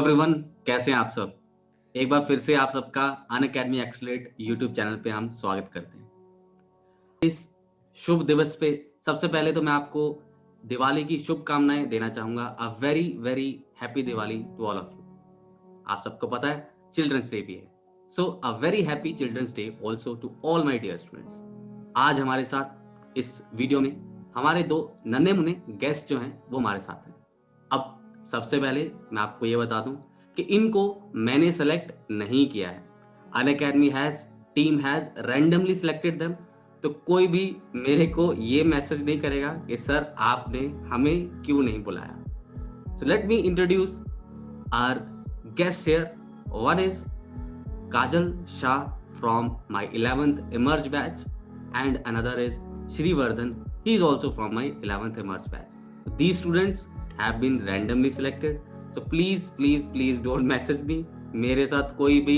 Everyone, कैसे हैं आप सब। एक बार फिर से आप सबका अनअकैडमी एक्सलेट यूट्यूब चैनल पे हम स्वागत करते हैं। इस शुभ दिवस पे सबसे पहले तो मैं आपको दिवाली की शुभकामनाएं देना चाहूंगा। A very very happy Diwali to all of you. आप सबको पता है चिल्ड्रंस डे भी है, so a very happy children's day also to all my dear students. आज हमारे साथ इस वीडियो में हमारे दो नन्हे मुन्ने गेस्ट जो हैं वो हमारे साथ हैं। अब सबसे पहले मैं आपको ये बता दूं कि इनको मैंने सेलेक्ट नहीं किया है। Unacademy team has randomly selected them. तो कोई भी मेरे को ये मैसेज नहीं करेगा कि सर आपने हमें क्यों नहीं बुलाया। So let me introduce our guest here. One is Kajal Shah from my 11th emerge batch, and another is Shrivardhan. He is also from my 11th emerge batch. So these students have been randomly selected. So please don't message me. मेरे साथ कोई भी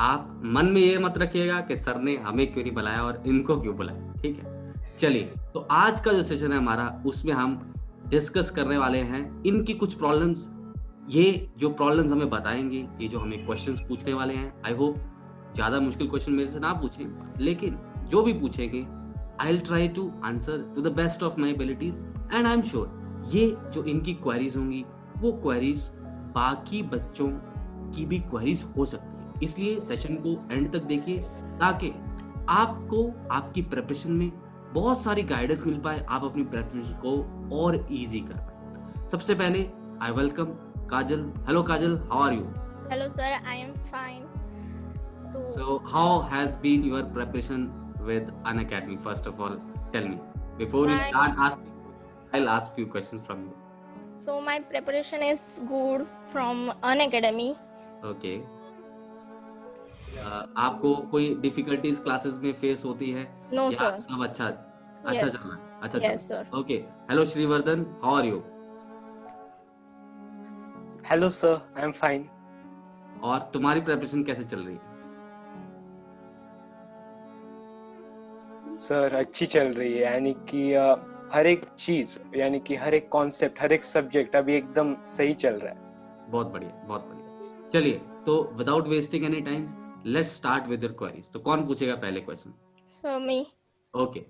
आप मन में ये मत रखिएगा कि सर ने हमें क्यों नहीं बुलाया और इनको क्यों बुलाया, ठीक है। चलिए, तो आज का जो सेशन है हमारा, उसमें हम डिस्कस करने वाले हैं इनकी कुछ प्रॉब्लम्स। ये जो प्रॉब्लम्स हमें बताएंगे, ये जो हमें क्वेश्चंस पूछने वाले हैं, आई होप ज्यादा मुश्किल क्वेश्चन मेरे से ना पूछें, लेकिन जो भी पूछेंगे I will try to answer to the best of my abilities. And I am sure ये जो इनकी क्वेरीज होंगी वो क्वेरीज बाकी बच्चों की भी क्वेरीज हो सकती है। इसलिए सेशन को एंड तक देखिए ताकि आपको आपकी प्रिपरेशन में बहुत सारी गाइडेंस मिल पाए, आप अपनी प्रिपरेशन को और इजी कर पाए। सबसे पहले I welcome Kajal. Hello Kajal, how are you? Hello sir, I am fine. So how has been your preparation with Unacademy? First of all, tell me. Before we start asking, I'll ask few questions from you. So my preparation is good from Unacademy. Okay. आपको कोई difficulties classes में face होती है? No या sir. सब अच्छा Yes. चल रहा है? अच्छा Yes sir. Okay. Hello Shrivardhan, how are you? Hello sir, I am fine. और तुम्हारी preparation कैसे चल रही है? सर अच्छी चल रही है, यानी कि हर एक चीज, यानी कि हर एक कॉन्सेप्ट, हर एक सब्जेक्ट अभी एकदम सही चल रहा है। बहुत बढ़िया। चलिए, तो without wasting any time let's start with your queries. तो कौन पूछेगा पहले question? So me. Okay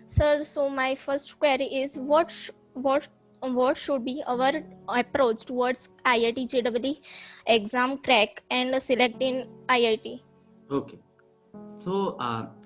Sir, so my first query is what should be our approach towards IIT JEE exam crack and select in IIT? Okay. So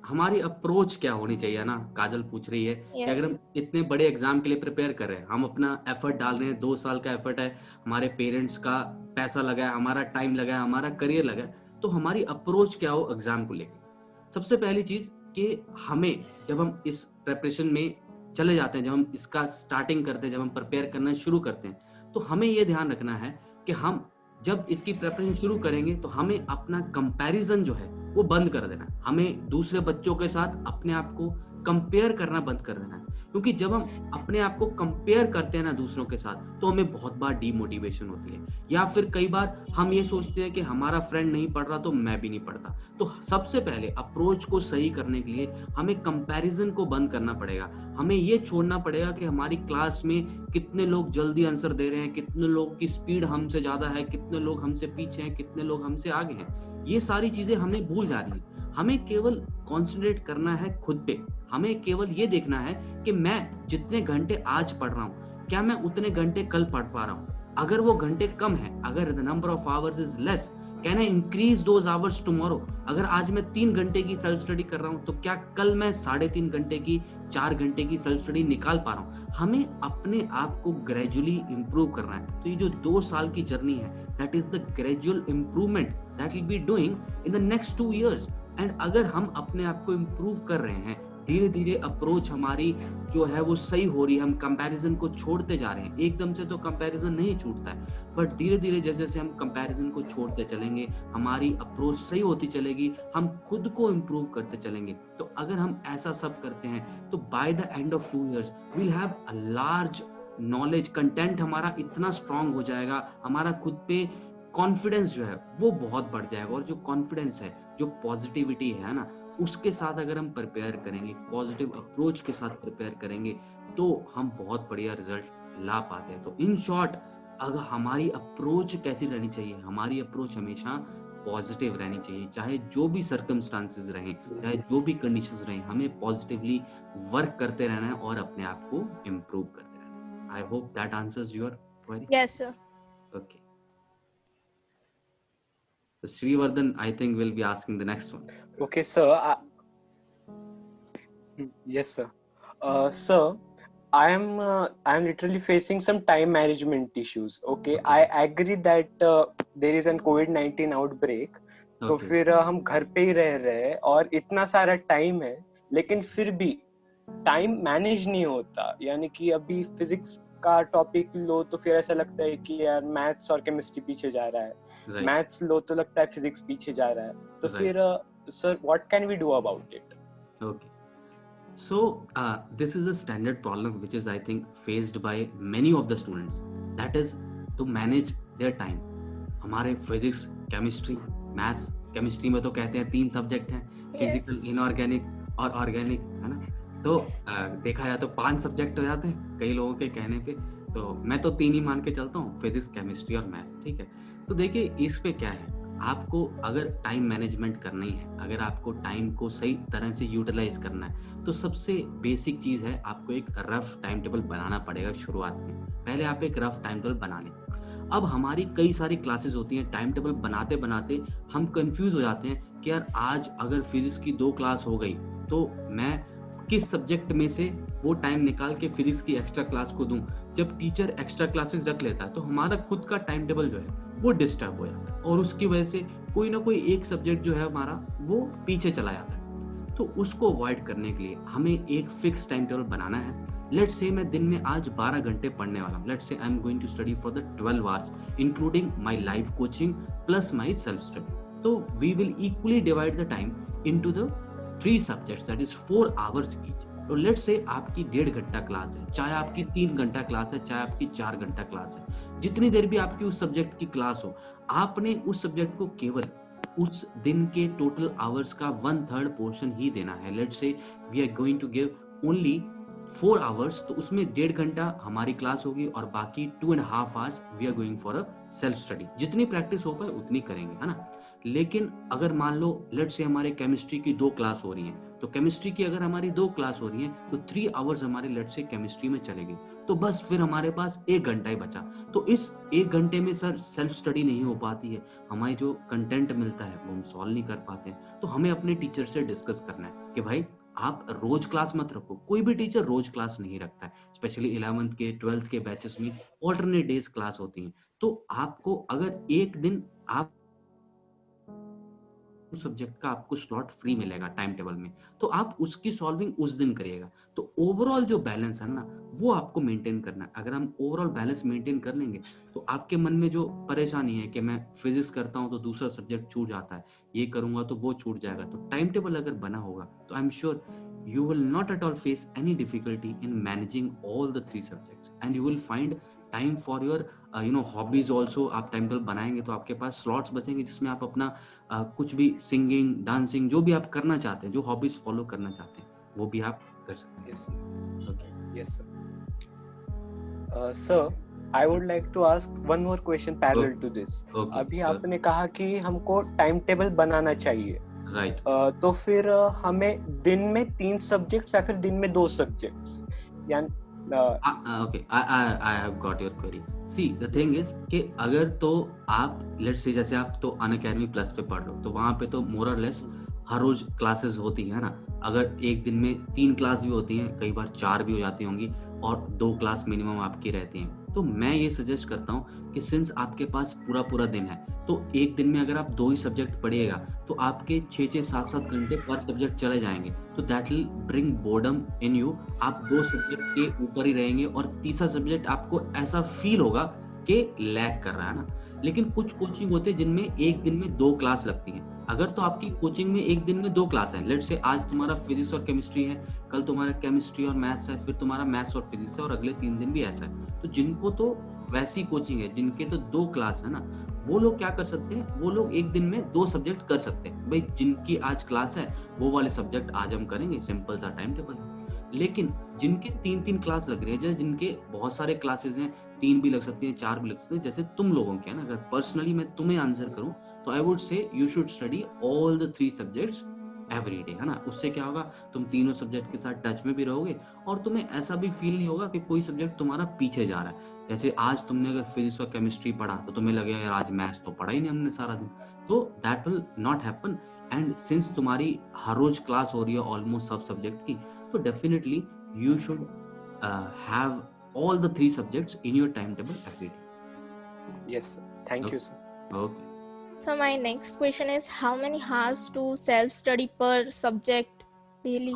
हमारी approach क्या होनी चाहिए ना, काजल पूछ रही है कि अगर हम इतने बड़े एग्जाम के लिए प्रिपेयर कर रहे हैं, हम अपना एफर्ट डाल रहे हैं, 2 साल का एफर्ट है, हमारे पेरेंट्स का पैसा लगा है, हमारा टाइम लगा है, हमारा करियर लगा है, तो हमारी अप्रोच क्या हो एग्जाम को लेकर। सबसे पहली चीज कि हमें जब हम इस प्रिपरेशन में चले जाते हैं, जब हम इसका स्टार्टिंग करते हैं, जब हम प्रिपेयर करना शुरू करते हैं, तो हमें ये ध्यान रखना है कि हम जब इसकी प्रिपरेशन शुरू करेंगे तो हमें अपना कंपैरिजन जो है वो बंद कर देना है। हमें दूसरे बच्चों के साथ अपने आप को कंपेयर करना बंद कर देना है, क्योंकि जब हम अपने आप को कंपेयर करते हैं ना दूसरों के साथ, तो हमें बहुत बार डीमोटिवेशन होती है, या फिर कई बार हम ये सोचते हैं कि हमारा फ्रेंड नहीं पढ़ रहा तो मैं भी नहीं पढ़ता। तो सबसे पहले अप्रोच को सही करने के लिए हमें कंपैरिजन को बंद करना पड़ेगा। हमें ये छोड़ना पड़ेगा कि हमारी क्लास में कितने लोग जल्दी आंसर दे रहे हैं, कितने लोग की स्पीड हमसे ज्यादा है, कितने लोग हमसे पीछे हैं, कितने लोग हमसे आगे हैं। ये सारी चीजें हमें भूल जा रही है। हमें केवल कॉन्सेंट्रेट करना है खुद पे। हमें केवल ये देखना है कि मैं जितने घंटे आज पढ़ रहा हूँ, क्या मैं उतने घंटे कल पढ़ पा रहा हूँ। अगर वो घंटे कम है, अगर the number of hours is less, can I increase those hours tomorrow. अगर आज मैं 3 घंटे की सेल्फ स्टडी कर रहा हूँ, तो क्या कल मैं 3.5 घंटे की, 4 घंटे की सेल्फ स्टडी निकाल पा रहा हूँ। हमें अपने आप को ग्रेजुअली इंप्रूव करना है। तो ये जो 2 साल की जर्नी है, that is the gradual improvement that will be doing in the next 2 years। And अगर हम अपने आप को इम्प्रूव कर रहे हैं, धीरे धीरे अप्रोच हमारी जो है वो सही हो रही है, हम कंपैरिजन को छोड़ते जा रहे हैं। एकदम से तो कंपैरिजन नहीं छूटता है, बट धीरे धीरे जैसे जैसे हम कंपैरिजन को छोड़ते चलेंगे, हमारी अप्रोच सही होती चलेगी, हम खुद को इम्प्रूव करते चलेंगे। तो अगर हम ऐसा सब करते हैं तो by the end of 2 years we'll have a large knowledge. Content हमारा इतना स्ट्रांग हो जाएगा, हमारा खुद पे कॉन्फिडेंस जो है वो बहुत बढ़ जाएगा। और जो कॉन्फिडेंस है, जो पॉजिटिविटी है ना, उसके साथ अगर हम प्रिपेयर करेंगे, पॉजिटिव अप्रोच के साथ प्रिपेयर करेंगे, तो हम बहुत बढ़िया रिजल्ट ला पाते हैं। तो इन शॉर्ट, अगर हमारी अप्रोच कैसी रहनी चाहिए, हमारी अप्रोच हमेशा पॉजिटिव रहनी चाहिए, चाहे जो भी सर्कमस्टांसेस रहें, चाहे जो भी कंडीशंस रहें, हमें पॉजिटिवली वर्क करते रहना है और अपने आप को इम्प्रूव करते रहना है। I hope that answers your query. Yes, sir. Okay. So Srivardhan, I think will be asking the next one. Okay, sir. Yes, sir. Sir, I am literally facing some time management issues. Okay, Okay. I agree that there is an COVID-19 outbreak. तो Okay. फिर हम घर पे ही रह रहे हैं और इतना सारा टाइम है, लेकिन फिर भी टाइम मैनेज नहीं होता। यानी कि अभी फिजिक्स का टॉपिक लो तो फिर ऐसा लगता है कि यार मैथ्स और केमिस्ट्री पीछे जा रहा है, Right. मैथ्स लो तो लगता है फिजिक्स पीछे जा रहा है। तो Right. फिर sir what can we do about it? Okay. So this is a standard problem which is I think faced by many of the students. That is to manage their time. हमारे physics, chemistry, maths, chemistry में तो कहते हैं 3 subject हैं, physical, inorganic और organic, है ना? तो देखा जाए तो 5 सब्जेक्ट हो जाते हैं कई लोगों के कहने पे, तो मैं तो 3 ही मान के चलता हूँ, फिजिक्स, केमिस्ट्री और मैथ्स, ठीक है? तो देखिए इस पे क्या है, आपको अगर टाइम मैनेजमेंट करनी है, अगर आपको टाइम को सही तरह से यूटिलाइज करना है, तो सबसे बेसिक चीज है आपको एक रफ टाइम टेबल बनाना पड़ेगा। शुरुआत में पहले आप एक रफ टाइम टेबल बना लें। अब हमारी कई सारी क्लासेस होती हैं, टाइम टेबल बनाते बनाते हम कंफ्यूज हो जाते हैं कि यार आज अगर फिजिक्स की 2 क्लास हो गई तो मैं किस सब्जेक्ट में से वो टाइम निकाल के फिजिक्स की एक्स्ट्रा क्लास को दूं। जब टीचर एक्स्ट्रा क्लासेस रख लेता है तो हमारा खुद का टाइम टेबल जो है वो डिस्टर्ब हो जाता है और उसकी वजह से कोई ना कोई एक सब्जेक्ट जो है हमारा वो पीछे चला जाता है। तो उसको अवॉइड करने के लिए हमें एक फिक्स टाइम टेबल बनाना है। लेट्स से मैं दिन में आज 12 घंटे पढ़ने वाला हूँ। Let's say I am going to study for the 12 hours including my live coaching plus my self study. तो we will equally divide the time into the 3 subjects, that is 4 hours each. तो let's say आपकी 1.5 घंटा class है, चाहे आपकी 3 घंटा class है, चाहे आपकी 4 घंटा क्लास है, जितनी देर भी आपकी उस सब्जेक्ट की क्लास हो, आपने उस सब्जेक्ट को केवल उस दिन के टोटल आवर्स का 1/3 पोर्शन ही देना है। Let's say we are going to give only 4 hours, तो उसमें 1.5 घंटा हमारी क्लास होगी और बाकी 2.5 hours we are going for a self study. जितनी प्रैक्टिस हो पाए उतनी करेंगे, है ना? लेकिन अगर मान लो लेट्स से हमारे केमिस्ट्री की 2 क्लास हो रही हैं, तो केमिस्ट्री की अगर हमारी 2 क्लास हो रही हैं तो 3 आवर्स हमारे लेट्स से केमिस्ट्री में चलेगी, तो बस फिर हमारे पास 1 घंटा ही बचा। तो इस 1 घंटे में सर सेल्फ स्टडी नहीं हो पाती है, हमारी जो कंटेंट मिलता है वो हम सॉल्व नहीं कर पाते हैं। तो हमें अपने टीचर से डिस्कस करना है कि भाई आप रोज क्लास मत रखो। कोई भी टीचर रोज क्लास नहीं रखता है, स्पेशली 11th के 12th के बैचेस में ऑल्टरनेट डेज क्लास होती हैं। तो आपको अगर एक दिन आप सब्जेक्ट का आपको स्लॉट फ्री मिलेगा टाइम टेबल में, तो आप उसकी सॉल्विंग उस दिन करिएगा। तो ओवरऑल जो बैलेंस है ना वो आपको मेंटेन करना है। अगर हम ओवरऑल बैलेंस मेंटेन कर लेंगे तो आपके मन में जो परेशानी है कि मैं फिजिक्स करता हूं तो दूसरा सब्जेक्ट छूट जाता है, ये करूंगा तो वो छूट जाएगा, तो टाइम टेबल अगर बना होगा तो आई am sure you will not at all face any difficulty in managing all the 3 subjects and you will find time for your hobbies also। आप टाइम टेबल बनाएंगे तो आपके पास स्लॉट्स बचेंगे जिसमें आप अपना कुछ भी सिंगिंग, डांसिंग, जो भी आप करना चाहते हैं, जो हॉबीज फॉलो करना चाहते हैं, वो भी आप कर सकते हैं। Yes sir. Sir, I would like to ask one more question parallel to this. अभी आपने कहा कि हमको टाइम टेबल बनाना चाहिए, राइट? तो फिर हमें दिन में 3 सब्जेक्ट्स या फिर दिन में 2 सब्जेक्ट्स, यानी okay, I have got your query. See, the thing is कि अगर तो आप लेट्स से जैसे आप तो अनअकैडमी प्लस पे पढ़ लो तो वहाँ पे तो मोर और लेस हर रोज क्लासेस होती है ना। अगर एक दिन में 3 क्लास भी होती हैं, कई बार 4 भी हो जाती होंगी और 2 क्लास मिनिमम आपकी रहती हैं, तो मैं ये सजेस्ट करता हूँ कि सिंस आपके पास पूरा दिन है तो एक दिन में अगर आप 2 ही सब्जेक्ट पढ़िएगा तो आपके 6-6, 7-7 घंटे पर सब्जेक्ट चले जाएंगे, तो that will bring boredom in you. आप 2 सब्जेक्ट के ऊपर ही रहेंगे और तीसरा सब्जेक्ट आपको ऐसा फील होगा कि लैग कर रहा है ना। लेकिन कुछ कोचिंग होते हैं जिनमें एक दिन में 2 क्लास लगती हैं। अगर तो आपकी कोचिंग में एक दिन में 2 क्लास है, लेट्स से आज तुम्हारा फिजिक्स और केमिस्ट्री है, कल तुम्हारा केमिस्ट्री और मैथ्स है, फिर तुम्हारा मैथ्स और फिजिक्स है और अगले 3 दिन भी ऐसा है, तो जिनको तो वैसी कोचिंग है जिनके तो 2 क्लास है ना, वो लोग क्या कर सकते हैं, वो लोग एक दिन में 2 सब्जेक्ट कर सकते हैं। भाई जिनकी आज क्लास है वो वाले सब्जेक्ट आज हम करेंगे, सिंपल सा टाइम टेबल है। लेकिन जिनके 3-3 क्लास लग रही है, जैसे जिनके बहुत सारे क्लासेस हैं, 3 भी लग सकती हैं, 4 भी लग सकती हैं, जैसे तुम लोगों के है ना, अगर पर्सनली मैं तुम्हें आंसर करूं तो I would say you should study all the 3 subjects every day, है ना। उससे क्या होगा, तुम तीनों सब्जेक्ट के साथ टच में भी रहोगे और तुम्हें ऐसा भी फील नहीं होगा कि कोई सब्जेक्ट तुम्हारा पीछे जा रहा है। जैसे आज तुमने अगर फिजिक्स और केमिस्ट्री पढ़ा तो तुम्हें लगेगा यार आज मैथ्स तो पढ़ा ही नहीं हमने सारा दिन, तो that will not happen. And since तुम्हारी हर रोज क्लास हो रही है ऑलमोस्ट सब सब्जेक्ट की, तो definitely you should have all the 3 subjects in your timetable every day. Yes, sir. Thank you, sir. Okay. So my next question is, how many hours to self-study per subject daily?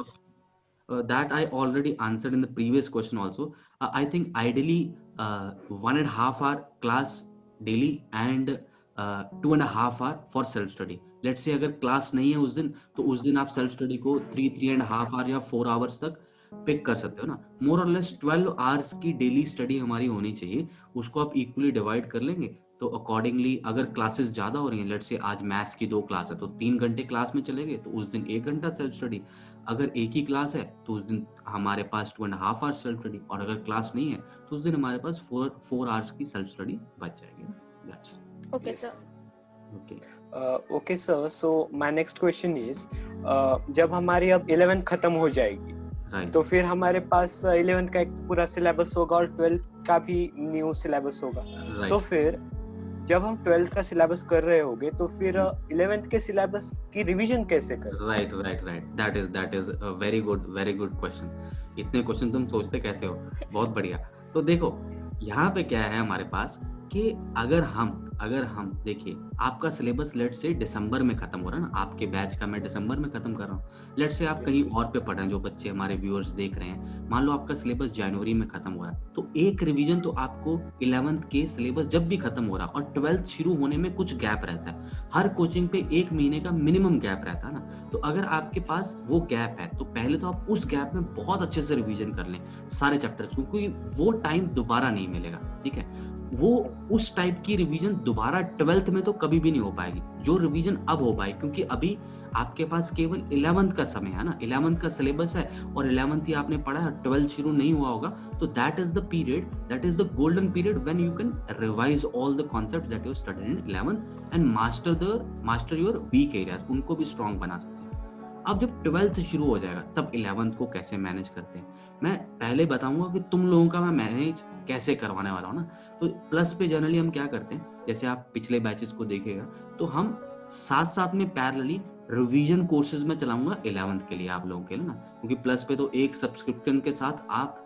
That I already answered in the previous question also. I think ideally 1.5 hour class daily and 2.5 hour for self study. Let's say अगर class नहीं है उस दिन, तो उस दिन आप self study को 3.5 hour या 4 hours तक पिक कर सकते हो ना। मोर और लेस 12 आवर्स की डेली स्टडी हमारी होनी चाहिए, उसको आप इक्वली डिवाइड कर लेंगे तो अकॉर्डिंगली अगर क्लासेस ज्यादा हो रही हैं, लेट्स से आज मैथ्स की 2 क्लास है तो 3 घंटे क्लास में चलेंगे, तो उस दिन 1 घंटा सेल्फ स्टडी। अगर एक ही क्लास है तो उस दिन हमारे पास 2.5 आवर्स सेल्फ स्टडी, और अगर क्लास नहीं है तो उस दिन हमारे पास 4 आवर्स की सेल्फ स्टडी बच जाएगी। That's Okay, Yes. sir. Okay. Okay, sir. So my next question is, जब हमारी अब 11th खत्म हो जाएगी, राइट। तो फिर हमारे पास 11th का एक पूरा सिलेबस होगा और 12th का भी न्यू सिलेबस होगा। तो फिर जब हम 12th का सिलेबस कर रहे होंगे तो फिर 11th के सिलेबस की रिवीजन कैसे करें? Right. That is a very good question. इतने क्वेश्चन तुम सोचते कैसे हो, बहुत बढ़िया। तो देखो यहाँ पे क्या है हमारे पास कि अगर हम देखिए आपका सिलेबस लेट से दिसंबर में खत्म हो रहा है ना, आपके बैच का मैं दिसंबर में खत्म कर रहा हूँ। लेट से आप कहीं और पे पढ़ रहे हैं, जो बच्चे हमारे व्यूअर्स देख रहे हैं, मान लो आपका सिलेबस जनवरी में खत्म हो रहा है, तो एक रिवीजन तो आपको 11th के सिलेबस जब भी खत्म हो रहा है और 12th शुरू होने में कुछ गैप रहता है, हर कोचिंग पे 1 महीने का मिनिमम गैप रहता है ना। तो अगर आपके पास वो गैप है तो पहले तो आप उस गैप में बहुत अच्छे से रिवीजन कर लें सारे चैप्टर्स को, क्योंकि वो टाइम दोबारा नहीं मिलेगा। ठीक है, वो उस टाइप की रिवीजन दोबारा 12th में तो कभी भी नहीं हो पाएगी जो रिवीजन अब हो पाए, क्योंकि अभी आपके पास केवल 11th का समय है ना, 11th का सिलेबस है और 11th ही आपने पढ़ा है, 12th शुरू नहीं हुआ होगा, तो that is the period, that is the golden period when you can revise all the concepts that you studied in 11th and master your weak areas, उनको भी स्ट्रॉन्ग बना सकते हैं। अब जब 12th शुरू हो जाएगा तब 11th को कैसे मैनेज करते हैं, मैं पहले बताऊंगा कि तुम लोगों का मैं मैनेज कैसे करवाने वाला हूँ ना। तो प्लस पे जनरली हम क्या करते हैं, जैसे आप पिछले बैचेस को देखेगा तो हम साथ में पैरेलली रिवीजन कोर्सेज में चलाऊंगा 11th के लिए आप लोगों के लिए ना, क्योंकि प्लस पे तो एक सब्सक्रिप्शन के साथ आप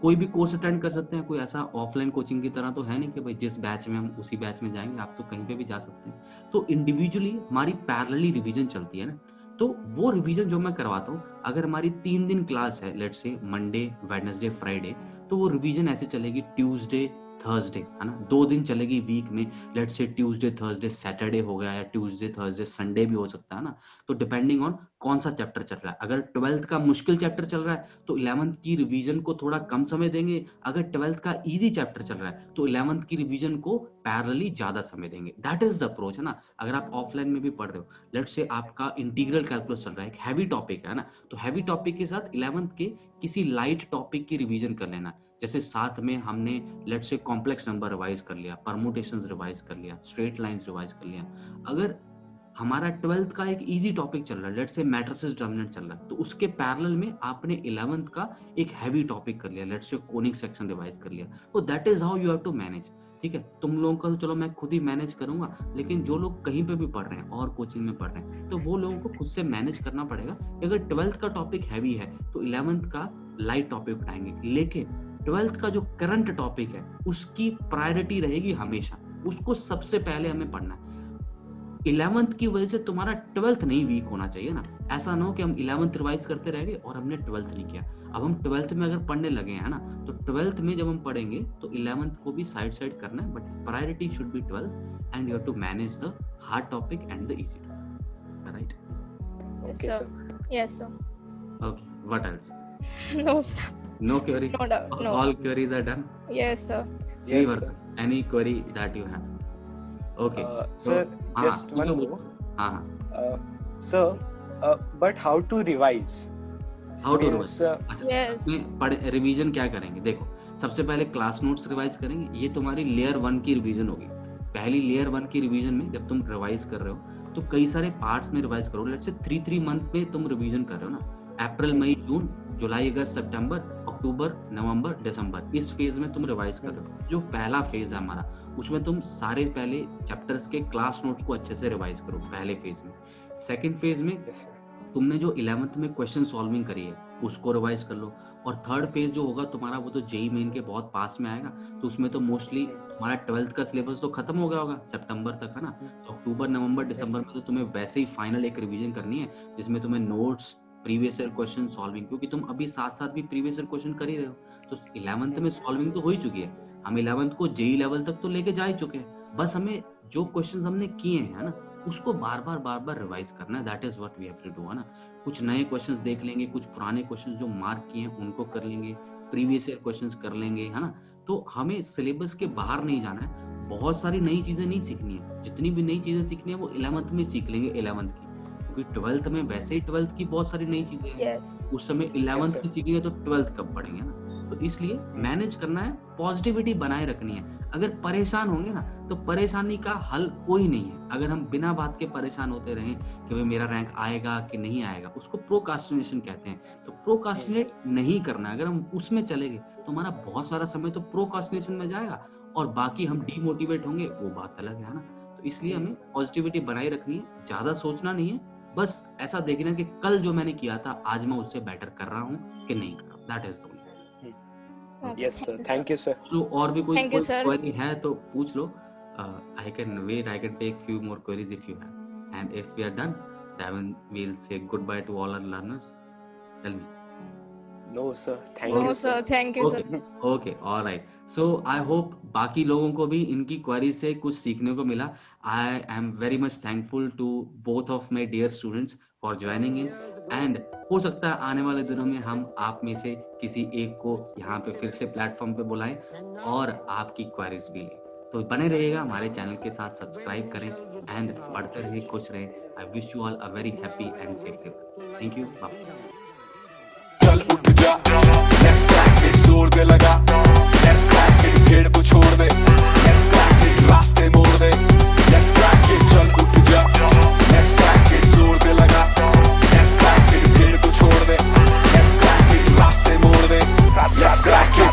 कोई भी कोर्स अटेंड कर सकते हैं, कोई ऐसा ऑफलाइन कोचिंग की तरह तो है नहीं कि भाई जिस बैच में हम उसी बैच में जाएंगे, आप तो कहीं पे भी जा सकते हैं। तो इंडिविजुअली हमारी पैरेलली रिवीजन चलती है ना, तो वो रिवीजन जो मैं करवाता हूँ, अगर हमारी 3 दिन क्लास है, लेट्स से मंडे वेडनेसडे फ्राइडे, तो वो रिवीजन ऐसे चलेगी ट्यूसडे थर्सडे, है ना, 2 दिन चलेगी वीक में, let's say Tuesday Thursday Saturday हो गया, या ट्यूसडे थर्सडे संडे भी हो सकता है ना। तो डिपेंडिंग ऑन कौन सा चैप्टर चल रहा है, अगर 12th का मुश्किल चैप्टर चल रहा है तो 11th की रिवीजन को थोड़ा कम समय देंगे, अगर 12th का इजी चैप्टर चल रहा है तो 11th की रिवीजन को पैरेलली ज्यादा समय देंगे। दैट इज द अप्रोच, है ना। अगर आप ऑफलाइन में भी पढ़ रहे हो, लेट्स से आपका इंटीग्रल कैलकुलस चल रहा है, एक हैवी टॉपिक है ना, तो हैवी टॉपिक के साथ 11th के किसी लाइट टॉपिक की रिवीजन कर लेना। जैसे साथ में हमने let's say complex number revise कर लिया, परमुटेशंस रिवाइज कर लिया, स्ट्रेट लाइंस रिवाइज कर लिया। अगर हमारा 12th का एक इजी टॉपिक चल रहा है, लेट्स से मैट्रिसेस डिटरमिनेंट चल रहा है, तो उसके पैरेलल में आपने 11th का एक हैवी टॉपिक कर लिया, let's say conic section revise कर लिया। तो that is how you have to manage. ठीक है, तुम लोगों का तो चलो मैं खुद ही मैनेज करूंगा, लेकिन जो लोग कहीं पे भी पढ़ रहे हैं और कोचिंग में पढ़ रहे हैं, तो वो लोगों को खुद से मैनेज करना पड़ेगा कि अगर 12th का टॉपिक हैवी है तो 11th का लाइट टॉपिक उठाएंगे, लेकिन 12th का जो करंट टॉपिक है उसकी प्रायोरिटी रहेगी हमेशा, उसको सबसे पहले हमें पढ़ना है। 11th की वजह से तुम्हारा 12th नहीं वीक होना चाहिए ना। ऐसा ना हो कि हम 11th रिवाइज करते रह गए और हमने 12th नहीं किया। अब हम 12th में अगर पढ़ने लगे हैं ना, तो 12th में जब हम पढ़ेंगे तो 11th को भी साइड करना है, but priority should be 12th and you have to manage the hard topic and the easy topic, right? Yes, sir. Yes, sir. Okay, what else? No, sir. No query? No doubt. No. All queries are done? Yes, sir. Yes, Sir, sir. any query that you have? Okay. Sir, just one more. हाँ. Sir, but how to revise? How to Means, revise. अच्छा, Yes. इसमें revision क्या करेंगे, देखो सबसे पहले class notes revise करेंगे, ये तुम्हारी लेयर 1 की रिवीजन होगी। पहली लेयर 1 की रिवीजन में जब तुम रिवाइज कर रहे हो तो कई सारे पार्ट्स में रिवाइज करो। लेट्स से 3 मंथ में तुम रिवीजन कर रहे हो ना, अप्रैल मई जून जुलाई अगस्त सितंबर अक्टूबर नवंबर दिसंबर, इस फेज में तुम रिवाइज कर रहे हो। जो पहला फेज है हमारा, उसमें तुम सारे पहले चैप्टर्स के क्लास नोट्स को अच्छे से रिवाइज करो पहले फेज में। सेकंड फेज में yes, sir. तुमने जो 11th में क्वेश्चन सॉल्विंग करी है उसको रिवाइज कर लो। और थर्ड फेज जो होगा तुम्हारा, वो तो जेई मेन के बहुत पास में आएगा, तो उसमें तो मोस्टली तुम्हारा 12th का सिलेबस तो खत्म हो गया होगा सितंबर तक, है ना। तो अक्टूबर नवंबर दिसंबर में तो तुम्हें वैसे ही फाइनल एक रिवीजन करनी है, जिसमें तुम्हें notes, previous year question solving, क्योंकि तुम अभी साथ साथ भी प्रीवियस ईयर क्वेश्चन कर ही रहे हो, तो 11th में सॉल्विंग तो हो ही चुकी है। हम 11th को जेई लेवल तक तो लेके जा ही चुके हैं, बस हमें जो क्वेश्चंस हमने किए हैं, है ना, उसको बार बार रिवाइज करना है। That is what we have to do, है ना। कुछ नए क्वेश्चंस देख लेंगे, कुछ पुराने क्वेश्चंस जो मार्क किए हैं उनको कर लेंगे, प्रीवियस ईयर क्वेश्चंस कर लेंगे, है ना। तो हमें सिलेबस के बाहर नहीं जाना है, बहुत सारी नई चीजें नहीं सीखनी है। जितनी भी नई चीजें सीखनी है वो 11th में सीख लेंगे 11th की, क्योंकि 12th में वैसे ही 12th की बहुत सारी नई चीजें हैं। Yes. उस समय 11th की सीखेंगे तो 12th कब पढ़ेंगे ना। तो इसलिए मैनेज करना है, पॉजिटिविटी बनाए रखनी है। अगर परेशान होंगे ना तो परेशानी का हल कोई नहीं है। अगर हम बिना बात के परेशान होते रहें कि भाई मेरा रैंक आएगा कि नहीं आएगा, उसको प्रोकास्टिनेशन कहते हैं। तो प्रोकास्टिनेट नहीं करना। अगर हम उसमें चले गए तो हमारा बहुत सारा समय तो प्रोकास्टिनेशन में जाएगा और बाकी हम डीमोटिवेट होंगे, वो बात अलग है ना। तो इसलिए हमें पॉजिटिविटी बनाए रखनी है, ज्यादा सोचना नहीं है, बस ऐसा देखना कि कल जो मैंने किया था आज मैं उससे बेटर कर रहा हूँ कि नहीं कर रहा हूँ। That is the only. Okay, Yes, sir. Thank you, sir. तो और भी कोई Thank you, sir. क्वेरी है तो पूछ लो। I can wait. I can take few more queries if you have. And if we are done, then we'll say goodbye to all our learners. Tell me. No, sir. Thank No, you, sir. Thank you, sir. Okay. Okay. All right. So I hope बाकी लोगों को भी इनकी query से कुछ सीखने को मिला। I am very much thankful to both of my dear students for joining in. And हो सकता है आने वाले दिनों में हम आप में से किसी एक को यहाँ पे फिर से प्लेटफॉर्म पे बुलाएं और आपकी क्वेरीज भी लें। तो बने रहिएगा हमारे चैनल के साथ, सब्सक्राइब करें एंड पढ़ते रहिए, खुश रहें। I wish you all a very happy and safe day. Thank you. चल उठ जा, let's crack it, जोर दे लगा, let's crack it, भीड़ को छोड़ दे।